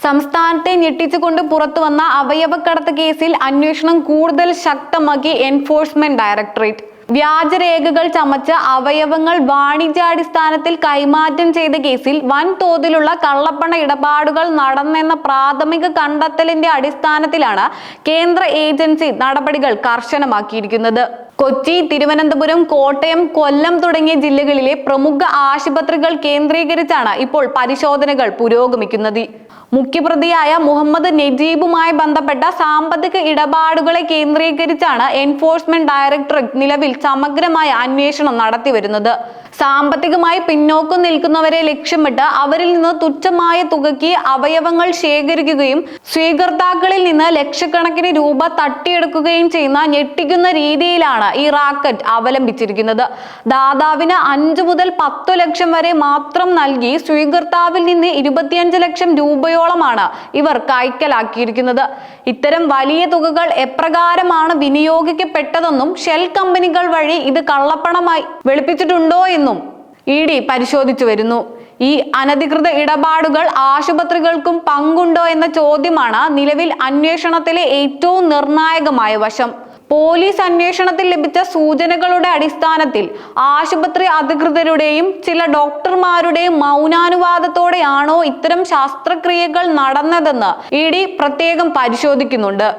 സംസ്ഥാനത്തെ ഞെട്ടിച്ചുകൊണ്ട് പുറത്തുവന്ന അവയവക്കടത്ത് കേസിൽ അന്വേഷണം കൂടുതൽ ശക്തമാക്കി എൻഫോഴ്സ്മെന്റ് ഡയറക്ടറേറ്റ്. വ്യാജരേഖകൾ ചമച്ച് അവയവങ്ങൾ വാണിജ്യാടിസ്ഥാനത്തിൽ കൈമാറ്റം ചെയ്ത കേസിൽ വൻതോതിലുള്ള കള്ളപ്പണ ഇടപാടുകൾ നടന്നെന്ന പ്രാഥമിക കണ്ടെത്തലിന്റെ അടിസ്ഥാനത്തിലാണ് കേന്ദ്ര ഏജൻസി നടപടികൾ കർശനമാക്കിയിരിക്കുന്നത്. കൊച്ചി, തിരുവനന്തപുരം, കോട്ടയം, കൊല്ലം തുടങ്ങിയ ജില്ലകളിലെ പ്രമുഖ ആശുപത്രികൾ കേന്ദ്രീകരിച്ചാണ് ഇപ്പോൾ പരിശോധനകൾ പുരോഗമിക്കുന്നത്. മുഖ്യപ്രതിയായ മുഹമ്മദ് നജീബുമായി ബന്ധപ്പെട്ട സാമ്പത്തിക ഇടപാടുകളെ കേന്ദ്രീകരിച്ചാണ് എൻഫോഴ്സ്മെന്റ് ഡയറക്ടറേറ്റ് നിലവിൽ സമഗ്രമായ അന്വേഷണം നടത്തിവരുന്നത്. സാമ്പത്തികമായി പിന്നോക്കം നിൽക്കുന്നവരെ ലക്ഷ്യമിട്ട് അവരിൽ നിന്ന് തുച്ഛമായ തുകയ്ക്ക് അവയവങ്ങൾ ശേഖരിക്കുകയും സ്വീകർത്താക്കളിൽ നിന്ന് ലക്ഷക്കണക്കിന് രൂപ തട്ടിയെടുക്കുകയും ചെയ്യുന്ന ഞെട്ടിക്കുന്ന രീതിയിലാണ് ഈ റാക്കറ്റ് അവലംബിച്ചിരിക്കുന്നത്. ദാതാവിന് 5 മുതൽ 10 ലക്ഷം വരെ മാത്രം നൽകി സ്വീകർത്താവിൽ നിന്ന് 25 ലക്ഷം രൂപയോളമാണ് ഇവർ കൈക്കലാക്കിയിരിക്കുന്നത്. ഇത്തരം വലിയ തുകകൾ എപ്രകാരമാണ് വിനിയോഗിക്കപ്പെട്ടതെന്നും ഷെൽ കമ്പനികൾ വഴി ഇത് കള്ളപ്പണമായി വെളുപ്പിച്ചിട്ടുണ്ടോ എന്നും ഇഡി പരിശോധിച്ചു വരുന്നു. ഈ അനധികൃത ഇടപാടുകൾ ആശുപത്രികൾക്കും പങ്കുണ്ടോ എന്ന ചോദ്യമാണ് നിലവിൽ അന്വേഷണത്തിലെ ഏറ്റവും നിർണായകമായ വശം. പോലീസ് അന്വേഷണത്തിൽ ലഭിച്ച സൂചനകളുടെ അടിസ്ഥാനത്തിൽ ആശുപത്രി അധികൃതരുടെയും ചില ഡോക്ടർമാരുടെയും മൗനാനുവാദത്തോടെയാണോ ഇത്തരം ശസ്ത്രക്രിയകൾ നടന്നതെന്ന് ഇഡി പ്രത്യേകം പരിശോധിക്കുന്നുണ്ട്.